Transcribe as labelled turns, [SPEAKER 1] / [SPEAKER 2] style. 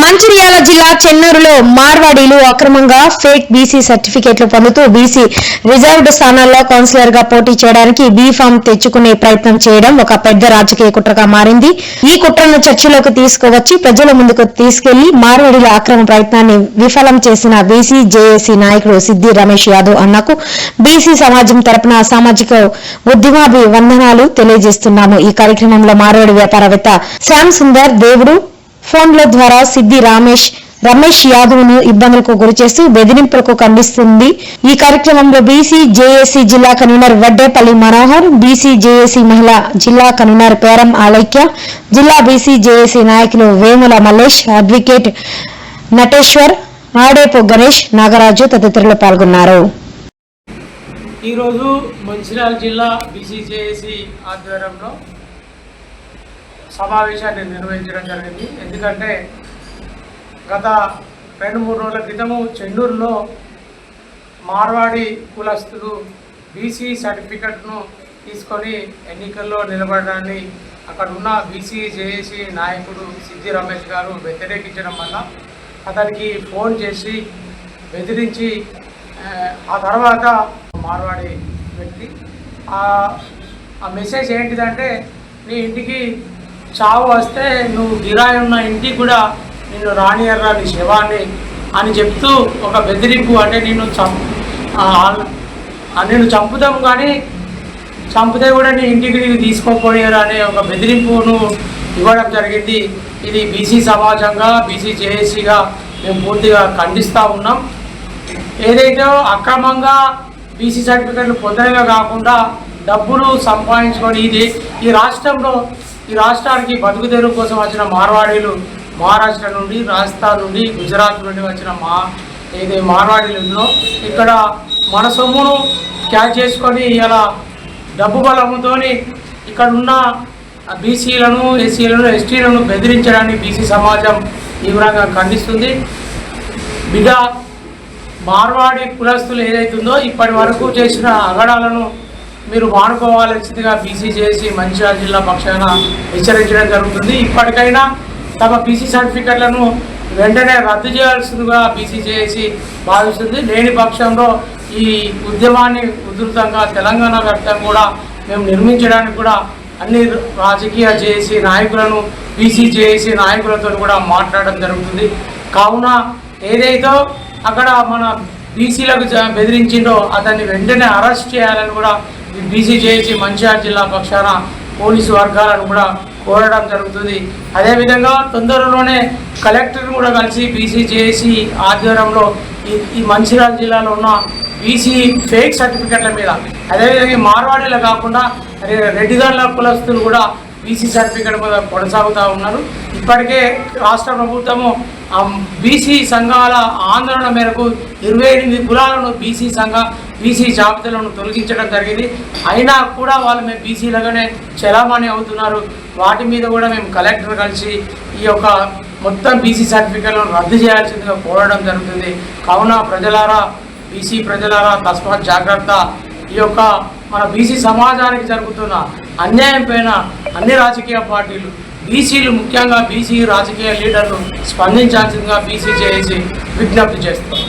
[SPEAKER 1] మంచిర్యాల జిల్లా చెన్నూరులో మార్వాడీలు అక్రమంగా fake BC సర్టిఫికెట్లు పొందుతూ బీసీ రిజర్వ్డ్ స్థానాల్లో కౌన్సిలర్ గా పోటీ చేయడానికి బీ ఫామ్ తెచ్చుకునే ప్రయత్నం చేయడం ఒక పెద్ద రాజకీయ కుట్రగా మారింది. ఈ కుట్రను చర్చలోకి తీసుకువచ్చి ప్రజల ముందుకు తీసుకెళ్లి మార్వాడీల అక్రమ ప్రయత్నాన్ని విఫలం చేసిన బీసీ జేఏసీ నాయకుడు సిద్ది రమేష్ యాదవ్ అన్నకు బీసీ సమాజం తరపున సామాజిక ఉద్యమాభివందనాలు తెలియజేస్తున్నాము. ఈ కార్యక్రమంలో మార్వాడి వ్యాపారవేత్త శ్యామ్ సుందర్ దేవుడు ఫోన్ల ద్వారా సిద్ది రమేష్ యాదవ్ ను ఇబ్బందులకు గురిచేస్తూ బెదిరింపులకు ఖండిస్తుంది. ఈ కార్యక్రమంలో బీసీ జేఏసీ జిల్లా convener Vaddepalli Manohar, BC JAC మహిళా జిల్లా కన్వీనర్ పేరం ఆలైక్య, జిల్లా బీసీ జేఏసీ నాయకులు వేముల మల్లేష్, అడ్వకేట్ నటేశ్వర్, ఆడేపు గణేష్, నాగరాజు తదితరులు పాల్గొన్నారు.
[SPEAKER 2] ఈరోజు మంచిర్యాల జిల్లా బీసీ జేఏసీ ఆధ్వర్యంలో సమావేశాన్ని నిర్వహించడం జరిగింది. ఎందుకంటే గత 2-3 రోజుల క్రితము చెన్నూరులో మార్వాడి కులస్తులు బీసీ సర్టిఫికెట్ను తీసుకొని ఎన్నికల్లో నిలబడడాన్ని అక్కడ ఉన్న బీసీ జేఏసీ నాయకుడు సిద్ది రమేష్ గారు వ్యతిరేకించడం వల్ల అతనికి ఫోన్ చేసి బెదిరించి ఆ తర్వాత మార్వాడి వ్యక్తి ఆ మెసేజ్ ఏంటిదంటే, నీ ఇంటికి చావు వస్తే నువ్వు గిరాయి ఉన్న ఇంటికి కూడా నిన్ను రానియర్రా నీ శవాన్ని అని చెప్తూ ఒక బెదిరింపు, అంటే నిన్ను చంపుతాం కానీ చంపితే కూడా నీ ఇంటికి నీకు తీసుకోపోయారు అనే ఒక బెదిరింపును ఇవ్వడం జరిగింది. ఇది బీసీ సమాజంగా బీసీ జేఏసీగా మేము పూర్తిగా ఖండిస్తూ ఉన్నాం. ఏదైతే అక్రమంగా బీసీ సర్టిఫికెట్లు పొందడమే కాకుండా డబ్బులు సంపాదించుకొని ఈ రాష్ట్రానికి బతుకు తెరువు కోసం వచ్చిన మార్వాడీలు మహారాష్ట్ర నుండి, రాజస్థాన్ నుండి, గుజరాత్ నుండి వచ్చిన మార్వాడీలు ఇక్కడ మన సొమ్మును క్యాచ్ చేసుకొని ఇలా డబ్బు బలముతో ఇక్కడ ఉన్న బీసీలను, ఎస్సీలను, ఎస్టీలను బెదిరించడాన్ని బీసీ సమాజం తీవ్రంగా ఖండిస్తుంది. బిడ్డ మార్వాడి కులస్తులు ఏదైతుందో ఇప్పటి వరకు చేసిన అగడాలను మీరు మానుకోవాల్సిందిగా బీసీ జేఏసీ మంచిర్యాల జిల్లా పక్షాన హెచ్చరించడం జరుగుతుంది. ఇప్పటికైనా తమ బీసీ సర్టిఫికెట్లను వెంటనే రద్దు చేయాల్సిందిగా బీసీ జేఏసీ భావిస్తుంది. లేని పక్షంలో ఈ ఉద్యమాన్ని ఉధృతంగా తెలంగాణ వ్యాప్తంగా కూడా మేము నిర్మించడానికి కూడా అన్ని రాజకీయ జేఏసీ నాయకులను, బీసీ జేఏసీ నాయకులతో కూడా మాట్లాడడం జరుగుతుంది. కావున ఏదైతే అక్కడ మన బీసీలకు బెదిరించిండో అతన్ని వెంటనే అరెస్ట్ చేయాలని కూడా బీసీ జేఏసీ మంచిర్యాల జిల్లా పక్షాన పోలీసు వర్గాలను కూడా కోరడం జరుగుతుంది. అదేవిధంగా తొందరలోనే కలెక్టర్ని కూడా కలిసి బీసీ జేఏసీ ఆధ్వర్యంలో ఈ మంచిర్యాల జిల్లాలో ఉన్న బీసీ ఫేక్ సర్టిఫికెట్ల మీద, అదేవిధంగా మార్వాడీలు కాకుండా రెడ్డిగన్ల కులస్తులు కూడా బీసీ సర్టిఫికెట్ మీద కొనసాగుతూ ఉన్నారు. ఇప్పటికే రాష్ట్ర ప్రభుత్వము బీసీ సంఘాల ఆందోళన మేరకు 28 కులాలను బీసీ జాబితాలను తొలగించడం జరిగింది. అయినా కూడా వాళ్ళు మేము బీసీలుగానే చలామణి అవుతున్నారు. వాటి మీద కూడా మేము కలెక్టర్ కలిసి ఈ యొక్క మొత్తం బీసీ సర్టిఫికెట్లను రద్దు చేయాల్సిందిగా కోరడం జరుగుతుంది. కావున ప్రజలారా, బీసీ ప్రజలారా తస్మాత్ జాగ్రత్త. ఈ యొక్క మన బీసీ సమాజానికి జరుగుతున్న అన్యాయం పైన అన్ని రాజకీయ పార్టీలు, బీసీలు ముఖ్యంగా బీసీ రాజకీయ లీడర్లు స్పందించాల్సిందిగా బీసీ జేఏసీ విజ్ఞప్తి చేస్తారు.